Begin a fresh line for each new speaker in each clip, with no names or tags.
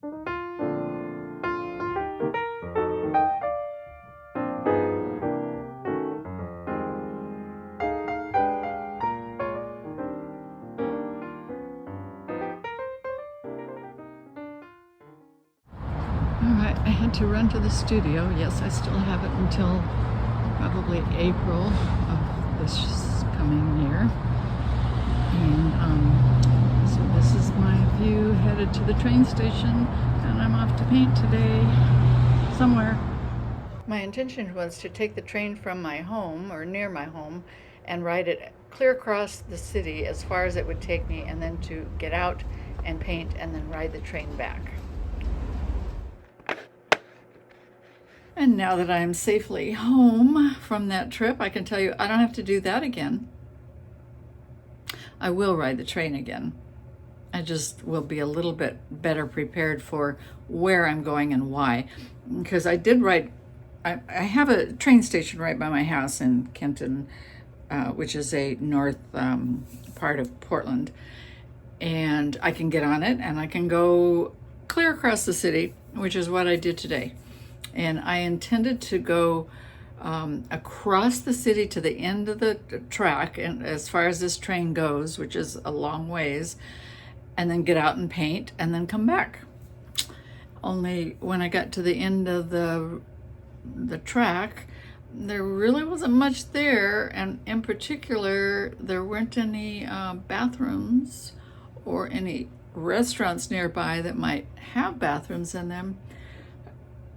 Alright, I had to run to the studio. Yes, I still have it until probably April of this coming year. And so this is my view headed to the train station, and I'm off to paint today somewhere. My intention was to take the train from my home, or near my home, and ride it clear across the city as far as it would take me, and then to get out and paint and then ride the train back. And now that I'm safely home from that trip, I can tell you I don't have to do that again. I will ride the train again. I just will be a little bit better prepared for where I'm going and why. Because I did ride, I have a train station right by my house in Kenton, which is a north part of Portland. And I can get on it and I can go clear across the city, which is what I did today. And I intended to go across the city to the end of the track, and as far as this train goes, which is a long ways, and then get out and paint and then come back. Only when I got to the end of the track, there really wasn't much there, and in particular, there weren't any bathrooms or any restaurants nearby that might have bathrooms in them.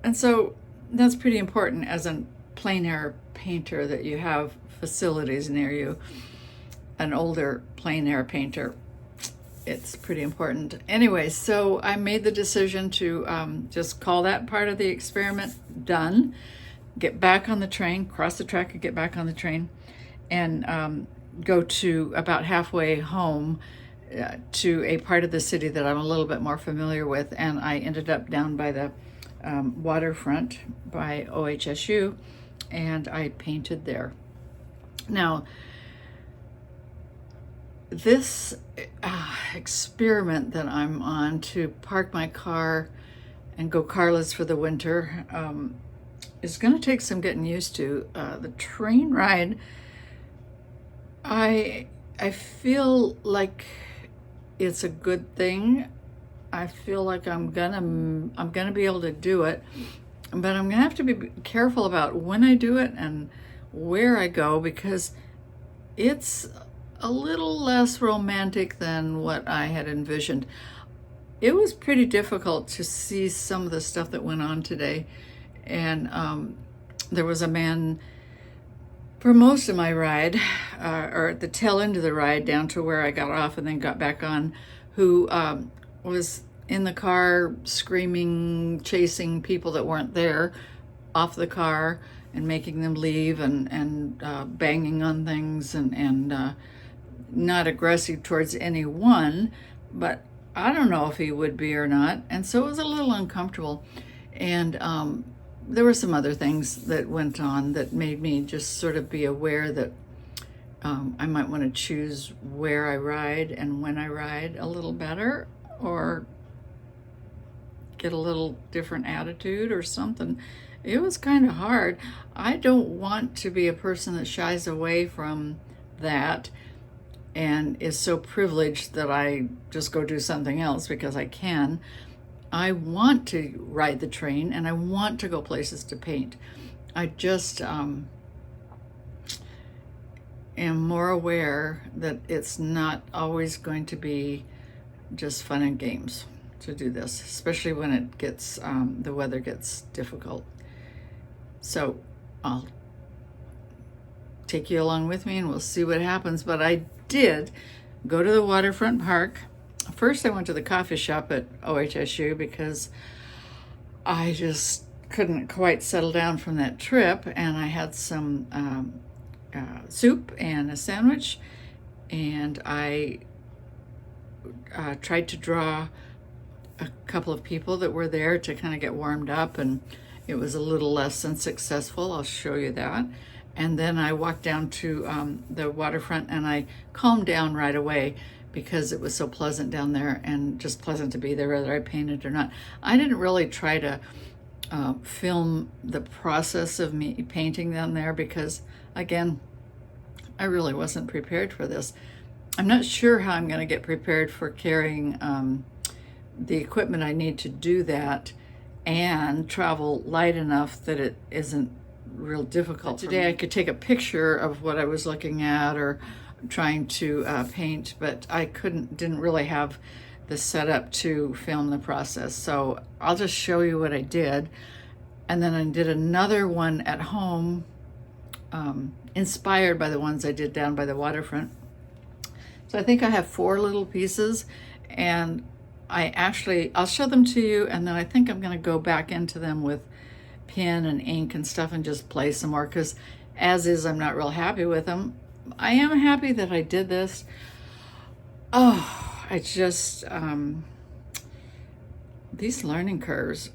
And so that's pretty important as a plein air painter, that you have facilities near you. An older plein air painter, it's pretty important. Anyway, so I made the decision to just call that part of the experiment done, get back on the train, cross the track and get back on the train, and go to about halfway home to a part of the city that I'm a little bit more familiar with. And I ended up down by the waterfront by OHSU, and I painted there. Now, this experiment that I'm on to park my car and go carless for the winter is going to take some getting used to. The train ride, I feel like it's a good thing. I feel like I'm gonna be able to do it, but I'm gonna have to be careful about when I do it and where I go, because it's a little less romantic than what I had envisioned. It was pretty difficult to see some of the stuff that went on today, and there was a man for most of my ride, or at the tail end of the ride down to where I got off and then got back on, who was in the car screaming, chasing people that weren't there off the car and making them leave, and banging on things, and not aggressive towards anyone, but I don't know if he would be or not. And so it was a little uncomfortable. And there were some other things that went on that made me just sort of be aware that I might want to choose where I ride and when I ride a little better, or get a little different attitude or something. It was kind of hard. I don't want to be a person that shies away from that and is so privileged that I just go do something else because I can. I want to ride the train and I want to go places to paint. I just am more aware that it's not always going to be just fun and games to do this, especially when it gets the weather gets difficult. So I'll take you along with me and we'll see what happens. But I did go to the waterfront park. First I went to the coffee shop at OHSU because I just couldn't quite settle down from that trip, and I had some soup and a sandwich, and I tried to draw a couple of people that were there to kind of get warmed up, and it was a little less than successful. I'll show you that. And then I walked down to the waterfront, and I calmed down right away because it was so pleasant down there and just pleasant to be there, whether I painted or not. I didn't really try to film the process of me painting down there because, again, I really wasn't prepared for this. I'm not sure how I'm going to get prepared for carrying the equipment I need to do that and travel light enough that it isn't real difficult. Today I could take a picture of what I was looking at or trying to paint, but I didn't really have the setup to film the process. So I'll just show you what I did. And then I did another one at home, inspired by the ones I did down by the waterfront. So I think I have 4 little pieces, and I'll show them to you, and then I think I'm gonna go back into them with pen and ink and stuff and just play some more, because as is, I'm not real happy with them. I am happy that I did this. Oh, I just, these learning curves,